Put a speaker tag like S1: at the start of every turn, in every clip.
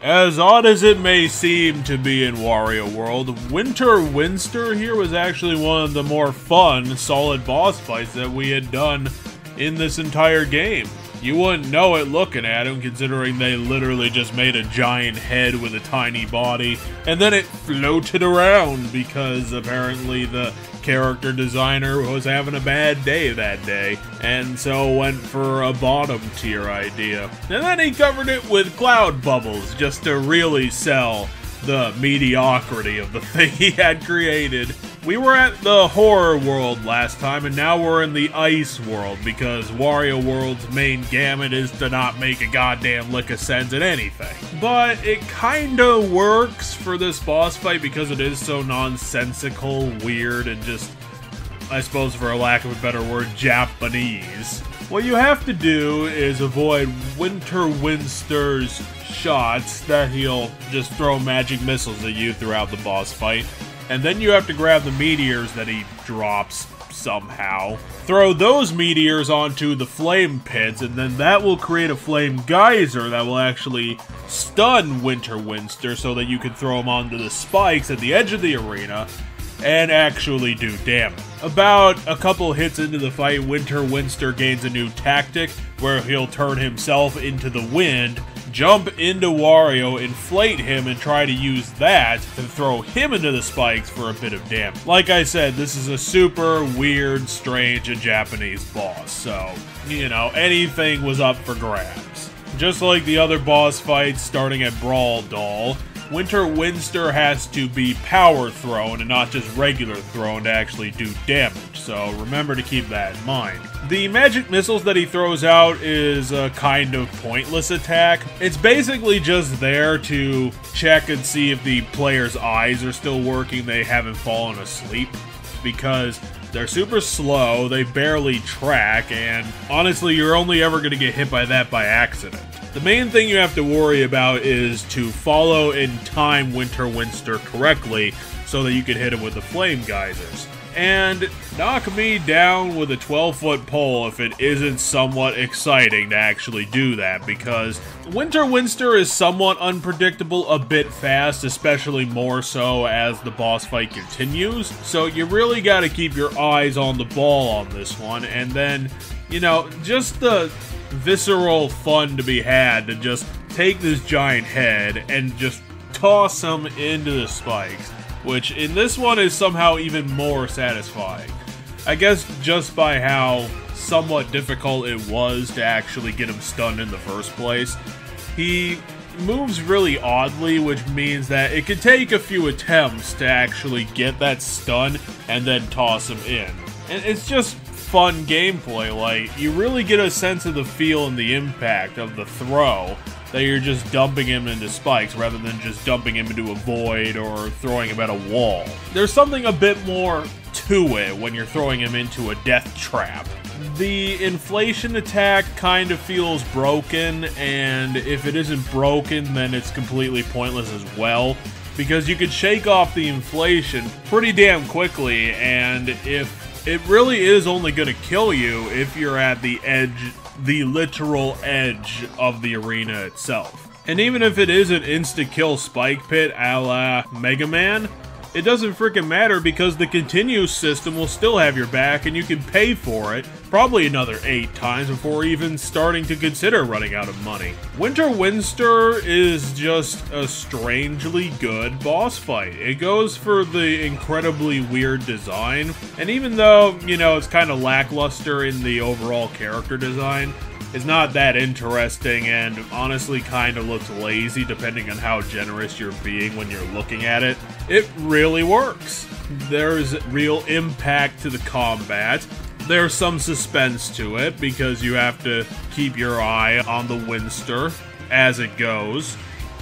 S1: As odd as it may seem to be in Wario World, Windster here was actually one of the more fun, solid boss fights that we had done in this entire game. You wouldn't know it looking at him, considering they literally just made a giant head with a tiny body, and then it floated around because apparently the character designer was having a bad day that day, and so went for a bottom tier idea. And then he covered it with cloud bubbles just to really sell the mediocrity of the thing he had created. We were at the horror world last time, and now we're in the ice world, because Wario World's main gamut is to not make a goddamn lick of sense in anything. But it kinda works for this boss fight because it is so nonsensical, weird, and just, I suppose for a lack of a better word, Japanese. What you have to do is avoid Windster's shots that he'll just throw magic missiles at you throughout the boss fight. And then you have to grab the meteors that he drops somehow. Throw those meteors onto the flame pits, and then that will create a flame geyser that will actually stun Windster so that you can throw him onto the spikes at the edge of the arena and actually do damage. About a couple hits into the fight, Windster gains a new tactic where he'll turn himself into the wind, jump into Wario, inflate him, and try to use that to throw him into the spikes for a bit of damage. Like I said, this is a super weird, strange, and Japanese boss, so, you know, anything was up for grabs. Just like the other boss fights starting at Brawl Doll, Windster has to be power thrown and not just regular thrown to actually do damage, so remember to keep that in mind. The magic missiles that he throws out is a kind of pointless attack. It's basically just there to check and see if the player's eyes are still working, they haven't fallen asleep, because they're super slow, they barely track, and honestly, you're only ever going to get hit by that by accident. The main thing you have to worry about is to follow and time Windster correctly so that you can hit him with the flame geysers. And knock me down with a 12-foot pole if it isn't somewhat exciting to actually do that, because Windster is somewhat unpredictable, a bit fast, especially more so as the boss fight continues. So you really got to keep your eyes on the ball on this one, and then, you know, just the visceral fun to be had to just take this giant head and just toss him into the spikes, which in this one is somehow even more satisfying. I guess just by how somewhat difficult it was to actually get him stunned in the first place. He moves really oddly, which means that it could take a few attempts to actually get that stun and then toss him in. And it's just fun gameplay. Like, you really get a sense of the feel and the impact of the throw, that you're just dumping him into spikes rather than just dumping him into a void or throwing him at a wall. There's something a bit more to it when you're throwing him into a death trap. The inflation attack kind of feels broken, and if it isn't broken, then it's completely pointless as well, because you could shake off the inflation pretty damn quickly, and if it really is only going to kill you if you're at the edge, the literal edge of the arena itself. And even if it is an insta-kill spike pit a la Mega Man, it doesn't freaking matter, because the continue system will still have your back and you can pay for it probably another 8 times before even starting to consider running out of money. Windster is just a strangely good boss fight. It goes for the incredibly weird design, and even though, you know, it's kind of lackluster in the overall character design, it's not that interesting and honestly kind of looks lazy depending on how generous you're being when you're looking at it. It really works. There's real impact to the combat. There's some suspense to it because you have to keep your eye on the Windster as it goes.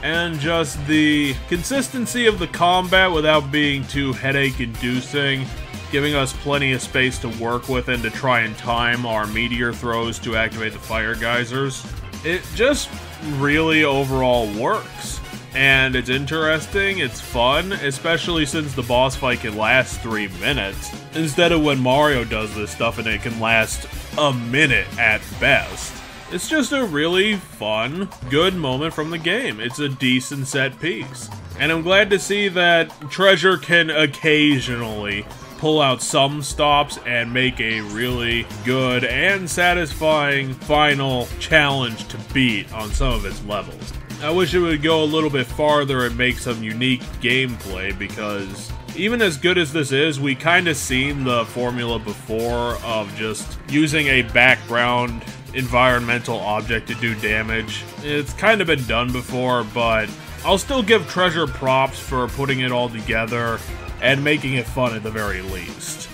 S1: And just the consistency of the combat without being too headache-inducing, giving us plenty of space to work with and to try and time our meteor throws to activate the fire geysers. It just really overall works. And it's interesting, it's fun, especially since the boss fight can last 3 minutes, instead of when Mario does this stuff and it can last a minute at best. It's just a really fun, good moment from the game. It's a decent set piece. And I'm glad to see that Treasure can occasionally pull out some stops and make a really good and satisfying final challenge to beat on some of its levels. I wish it would go a little bit farther and make some unique gameplay, because even as good as this is, we kind of seen the formula before of just using a background environmental object to do damage. It's kind of been done before, but I'll still give Treasure props for putting it all together and making it fun at the very least.